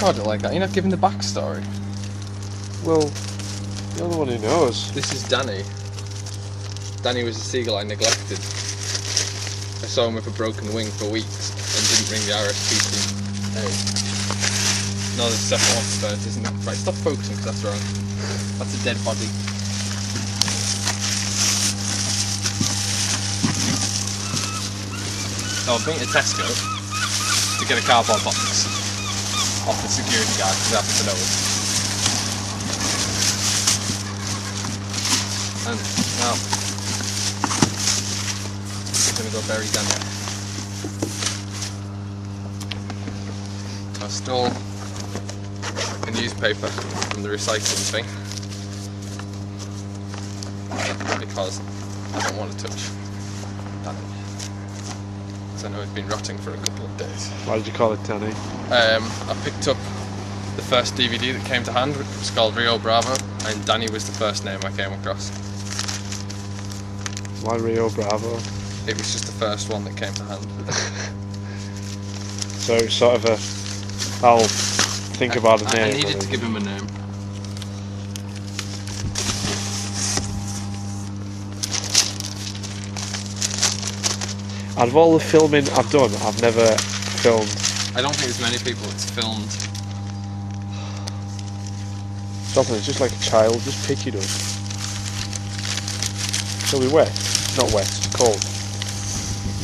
record it like that? You're not giving the backstory. Well, you're the one who knows. This is Danny. Danny was a seagull I neglected. I saw him with a broken wing for weeks and didn't ring the RSPC. Hey. No, there's a separate one for birds, isn't it? Right, stop focusing because that's wrong. That's a dead body. So I've been to Tesco to get a cardboard box off the security guard because I happen to know it. And now I'm going to go bury Daniel. I stole a newspaper from the recycling thing because I don't want to touch Danny. I know it's been rotting for a couple of days. Why did you call it Danny? I picked up the first DVD that came to hand, which was called Rio Bravo, and Danny was the first name I came across. Why Rio Bravo? It was just the first one that came to hand. So it's sort of a... I'll think about a name. I needed to give him a name. Out of all the filming I've done, I've never filmed. I don't think there's many people that's filmed. Jonathan, it's just like a child, just pick it up. It'll be wet. Not wet, it's cold.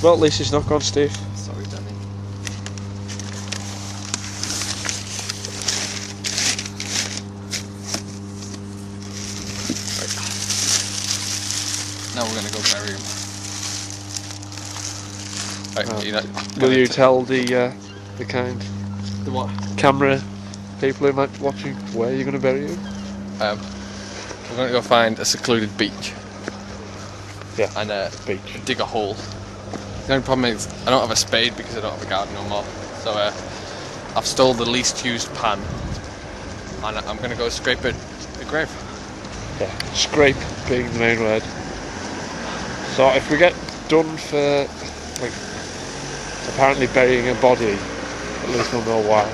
Well, at least it's not gone stiff. Sorry, Danny. Right. Now we're going to go bury him. Right, will you tell the kind the what? Camera people who might be watching where you're going to bury him? We're going to go find a secluded beach. Yeah. And beach. Dig a hole. The only problem is I don't have a spade because I don't have a garden no more. So I've stole the least used pan, and I'm going to go scrape a grave. Yeah. Scrape being the main word. So if we get done for like apparently burying a body, at least we'll know why.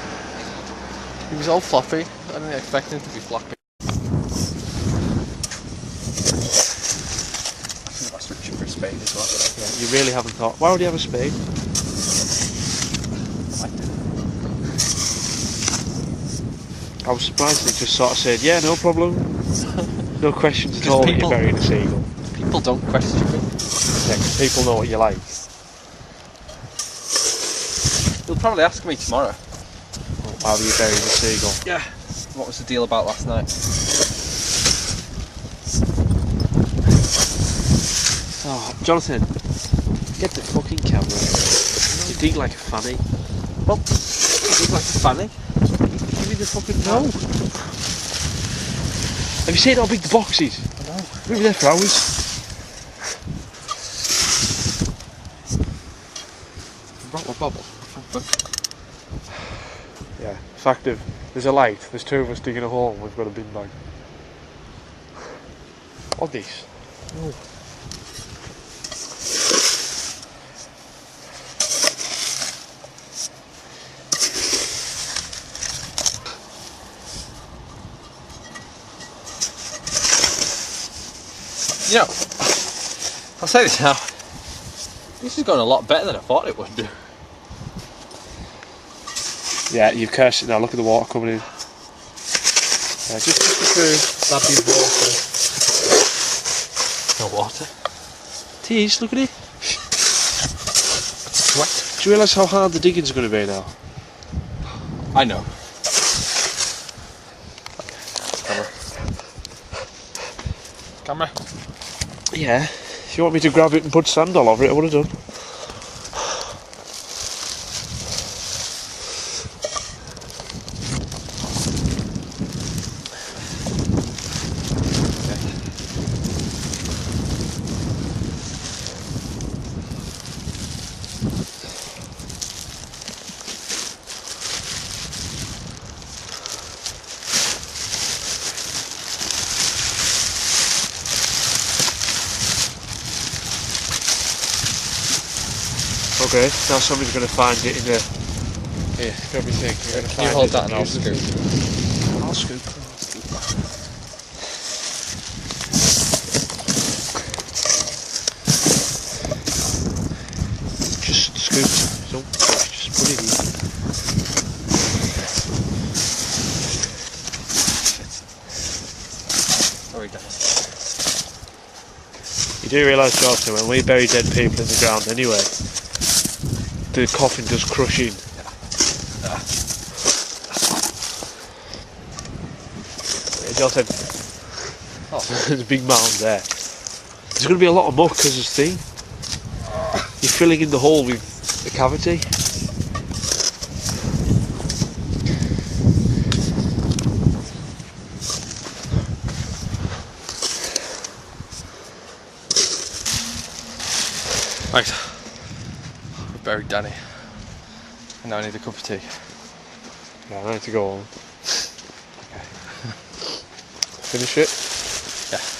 He was all floppy. I didn't expect him to be floppy. I should have switched for a spade as well. Yeah, you really haven't thought. Why would you have a spade? I was surprised they just sort of said, yeah, no problem. No questions at all when you're burying a seagull. People don't question me. Yeah, 'cause people know what you like. He'll probably ask me tomorrow. Why were you burying a seagull? Yeah. What was the deal about last night? Oh, Jonathan, get the fucking camera. You dig like a fanny. Well, you look like a fanny. Give me the fucking no. Have you seen how big the box is? I know. We'll be there for hours. Bubble. Yeah, fact of there's a light, there's two of us digging a hole and we've got a bin bag. What this? Oh. You know, I'll say this now. This is going a lot better than I thought it would do. Yeah, you've cursed it now, look at the water coming in. Yeah, just through. That is water. No water. Tease, look at it. It's wet. Do you realise how hard the digging's going to be now? I know. Camera. Yeah. If you want me to grab it and put sand all over it, I would have done. Okay, now somebody's going to find it in a Here, grab your thing. You're gonna Can you find hold it that and I'll use the scoop? thing. I'll scoop. Just scoop. So just put it in. Sorry, Danny. You do realise, Johnson, when we bury dead people in the ground anyway, the coffin does crush in. Johnson, there's a big mound there. There's going to be a lot of muck as this thing. You're filling in the hole with the cavity. Right, we've buried Danny. And now I need a cup of tea. Yeah, I need to go on. Okay. Finish it. Yeah.